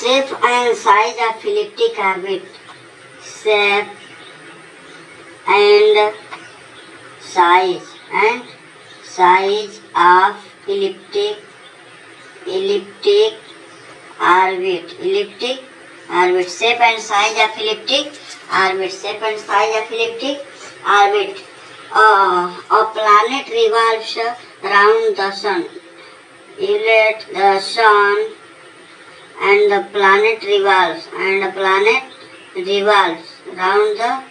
shape and size of elliptic orbit. Shape and size of elliptic orbit. Shape and size of elliptic orbit. A planet revolves around the sun. Let the sun and the planet revolves round the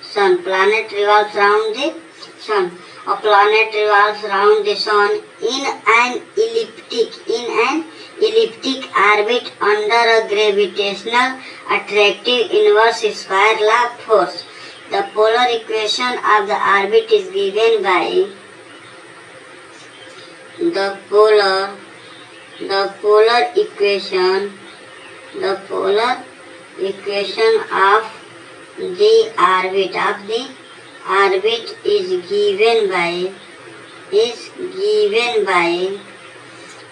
sun. Planet revolves round the sun. A planet revolves round the sun in an elliptic orbit under a gravitational attractive inverse square law force. The polar equation of the orbit is given by the polar equation of the orbit is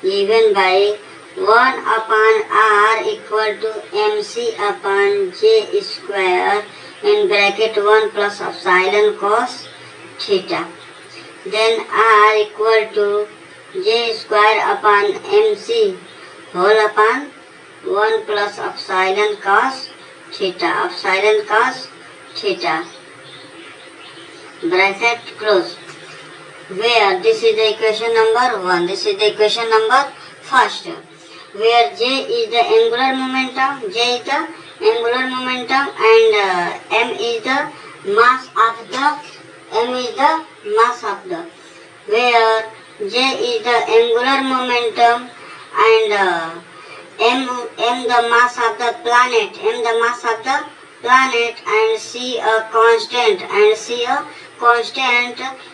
given by 1 upon r equal to mc upon j square in bracket 1 plus epsilon cos theta. Then r equal to j square upon mc whole upon 1 plus epsilon cos theta. Bracket close. Where this is the equation number 1. This is the equation number first. Where j is the angular momentum, and m is the mass of the. Where j is the angular momentum and m the mass of the planet, and c a constant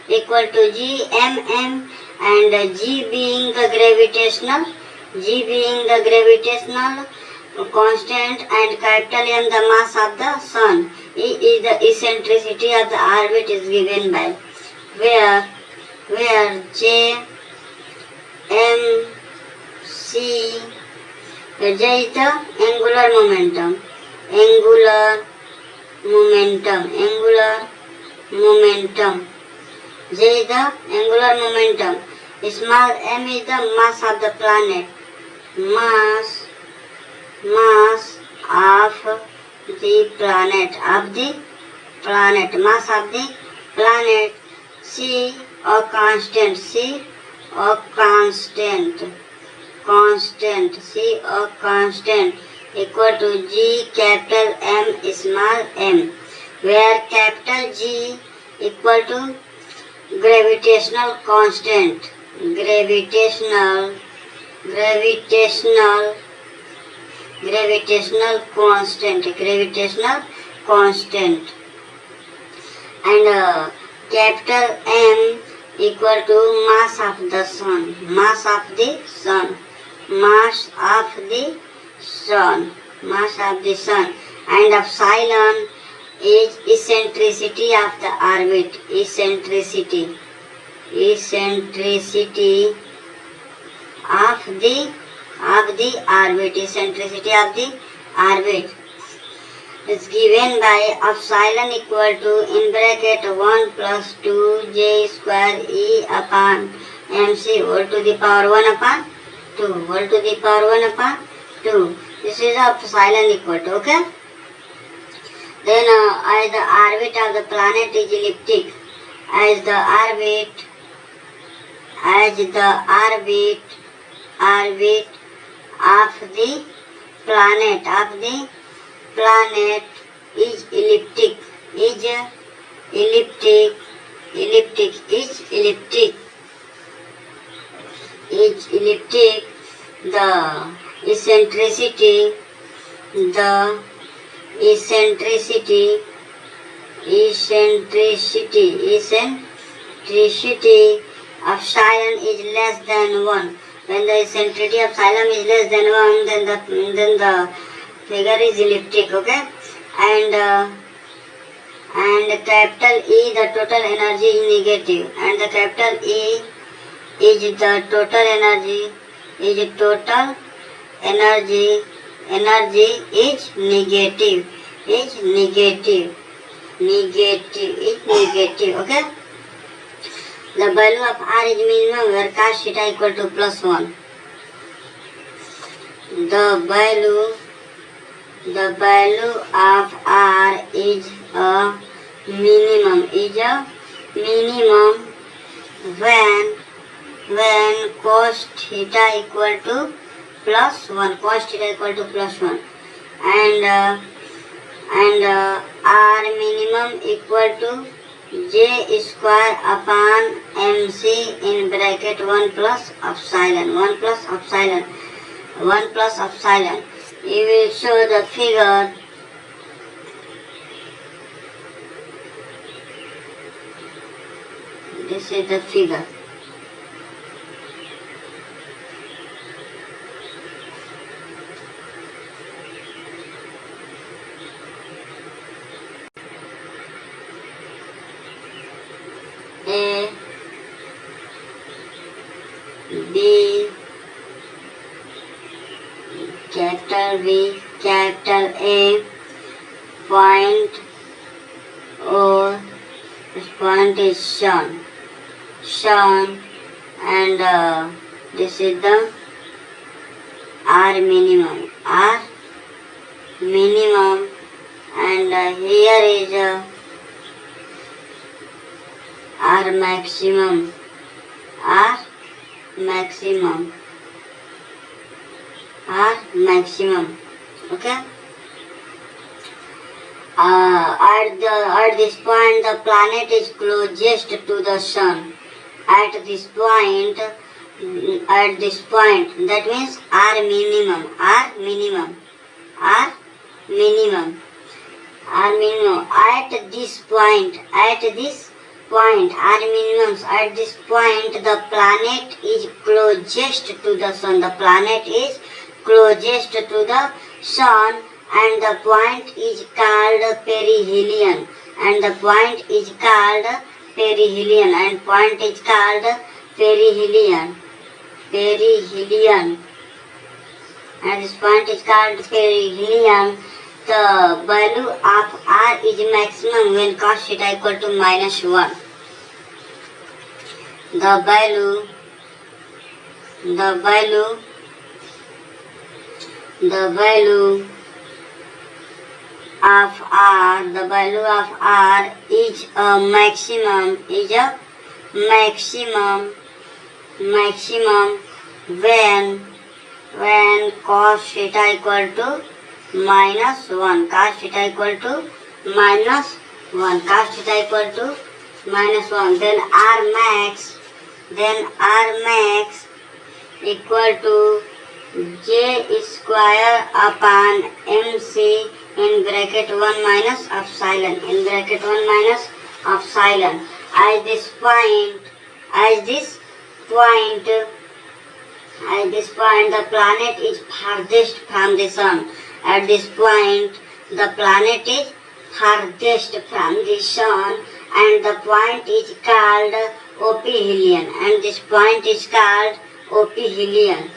equal to g mm, and g being the gravitational constant, and capital M the mass of the sun. E is the eccentricity of the orbit is given by where j m c. J is the angular momentum. J is the angular momentum. Small m is the mass of the planet. Mass of the planet. C a constant equal to G capital M small m, where capital G equal to gravitational constant, and capital M equal to mass of the sun, and epsilon is eccentricity of the orbit, eccentricity of the orbit is given by epsilon equal to in bracket 1 plus 2 j square e upon mc whole to the power 1 upon 2. This is epsilon equal to, okay. Then as the orbit of the planet is elliptic, as the orbit of the planet is elliptic, the eccentricity epsilon is less than 1. When the eccentricity of epsilon is less than 1, then the figure is elliptic, okay. And capital E, the total energy is negative, and the capital E is the total energy energy is negative, is negative, negative, is negative. Okay. The value of R is minimum where cos theta equal to +1. The value of R is a minimum, when cos theta equal to +1, cos theta equal to +1, and R minimum equal to J square upon MC in bracket 1 plus epsilon, 1 plus epsilon, 1 plus epsilon. You will show the figure. This is the figure. A, B, capital B, capital A, point O, this point is shown, and this is the R minimum, and here is R maximum, okay. At this point the planet is closest to the sun. At this point, that means R minimum. At this point, R minimums, at this point the planet is closest to the sun. The planet is closest to the sun, and the point is called perihelion, and point is called perihelion, and this point is called perihelion. The value of R is maximum when cos theta equal to -1. The value of R is a maximum, when cos theta equal to -1, cos theta equal to -1, then R max equal to J square upon MC in bracket 1 minus epsilon, At this point the planet is farthest from the sun. At this point the planet is farthest from the sun, and the point is called aphelion, and this point is called aphelion.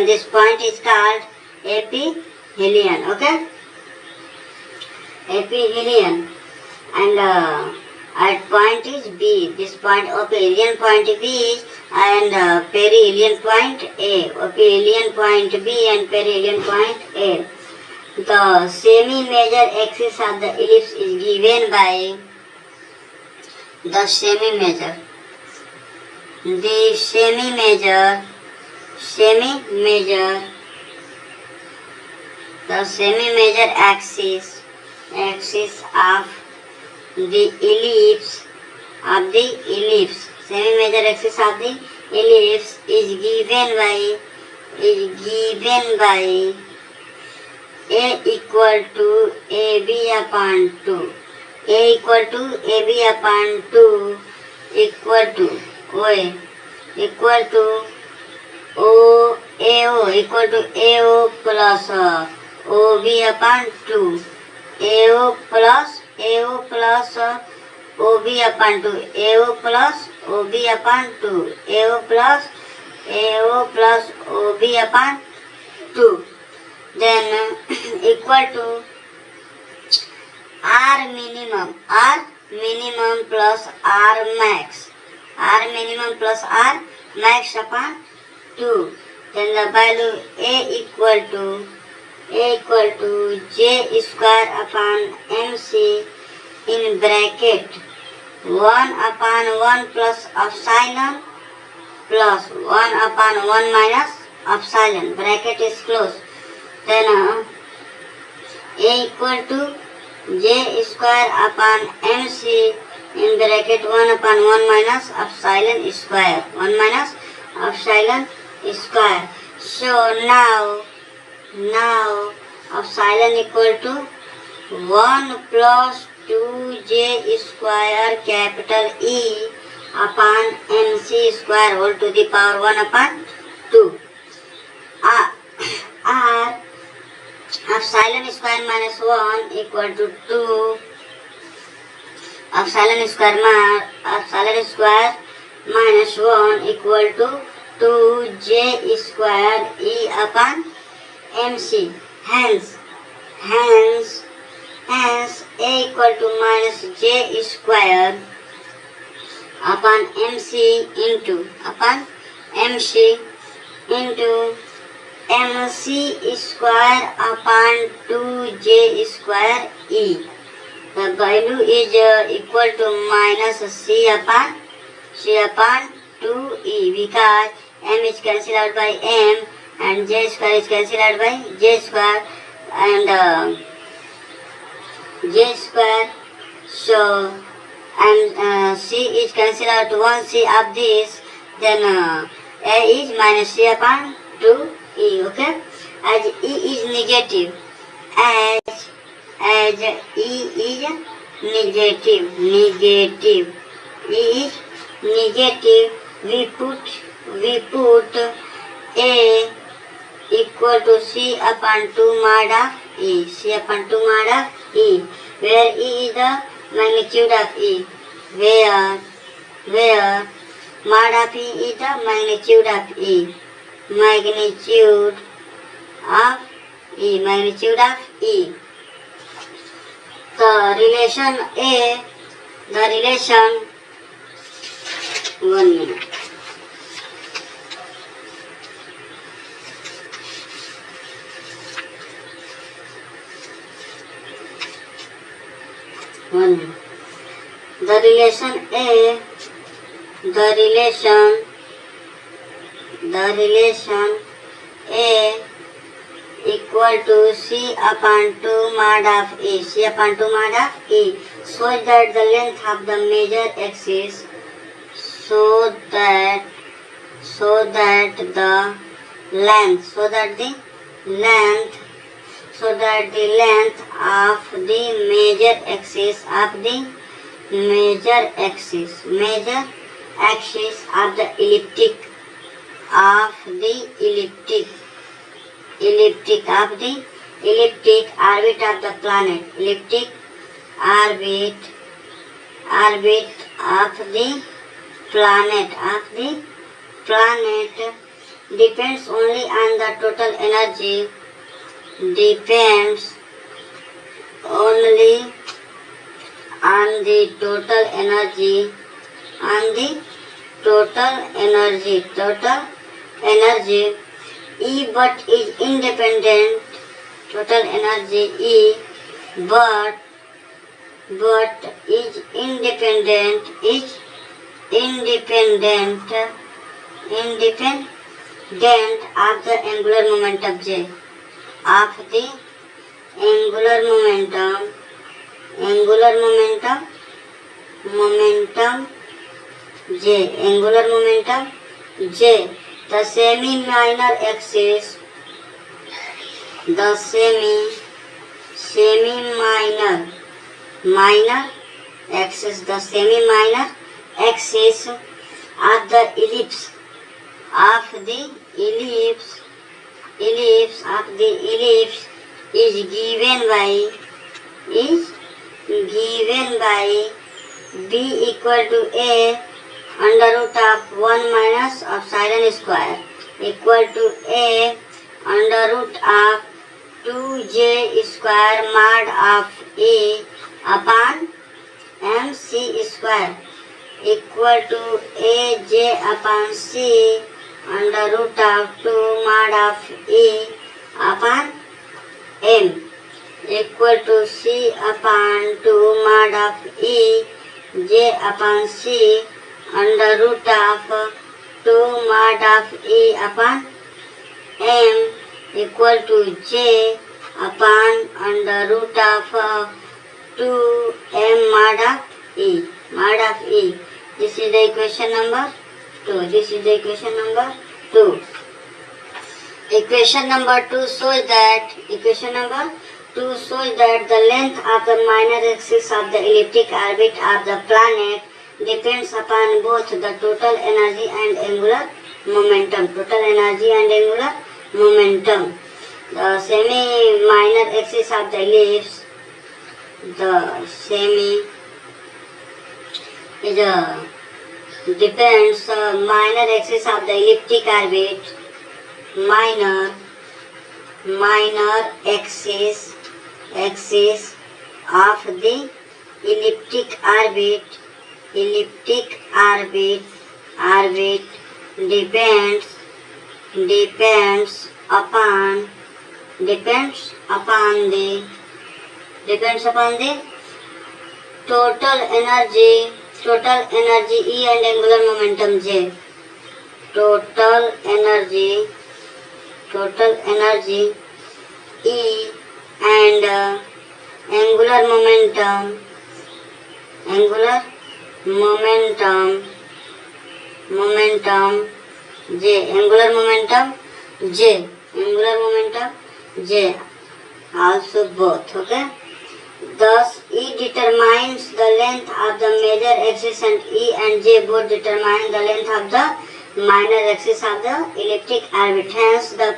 This point is called aphelion, okay? Aphelion, and at point is B. This point, aphelion point B, and perihelion point A. Aphelion point B and perihelion point A. The semi-major axis of the ellipse is given by the semi-major. The semi-major axis of the ellipse, semi-major axis of the ellipse is given by A equal to AB upon 2. A equal to AB upon 2 equal to OA equal to AO equal to AO plus OB upon 2. AO plus OB upon 2, AO plus OB upon 2, AO plus OB upon 2. Then equal to R minimum plus R max. R minimum plus R max upon 2. Then the value A equal to J square upon MC in bracket 1 upon 1 plus epsilon plus 1 upon 1 minus epsilon. Bracket is closed. Then A equal to J square upon MC in bracket 1 upon 1 minus epsilon square. 1 minus epsilon square. So now epsilon equal to 1 plus 2J square capital E upon MC square whole to the power 1 upon 2. R epsilon square minus 1 equal to 2. Epsilon square minus 1 equal to 2J square E upon MC. Hence A equal to minus J square upon MC into MC square upon 2J square E. The value is equal to minus C upon 2E, because M is cancelled out by M and J square is cancelled out by J square and J square. So and C is cancelled out 1C of this. Then A is minus C upon 2E. Okay, as E is negative, as E is negative, E is negative, we put A equal to C upon 2 mod of E, C upon 2 mod of E, where E is the magnitude of E, where mod of E is the magnitude of E, magnitude of E. The relation 1 minute. The relation A equal to C upon 2 mod of E, C upon 2 mod of E, so that the length of the major axis, so that the length of the major axis of the elliptic orbit of the planet, elliptic orbit of the planet depends only on the total energy, E, but is independent, total energy E, but is independent of the angular momentum J, of the angular momentum J. The semi-minor axis, of the ellipse is given by B equal to A under root of 1 minus epsilon square equal to A under root of 2j square mod of E upon MC square equal to AJ upon C under root of 2 mod of E upon M equal to C upon 2 mod of E J upon C under root of 2 mod of E upon M equal to J upon under root of 2 M mod of E. Mod of E. This is the equation number 2. This is the equation number 2. Equation number 2 shows that the length of the minor axis of the elliptic orbit of the planet depends upon both the total energy and angular momentum. Total energy and angular momentum. The semi-minor axis of the ellipse, depends minor axis of the elliptic orbit, minor axis of the elliptic orbit depends upon the total energy E and angular momentum J. Total energy E and angular momentum J. Angular momentum J. Also both. Okay. Thus, E determines the length of the major axis and E and J both determine the length of the minor axis of the elliptic orbit. Hence, the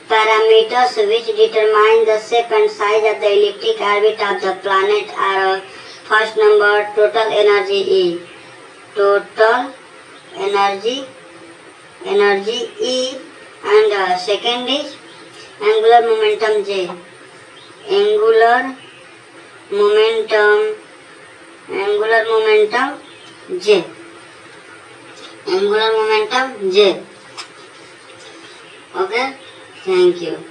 parameters which determine the shape and size of the elliptic orbit of the planet are first number total energy E. Total energy E and second is angular momentum J. Angular momentum J. Okay, thank you.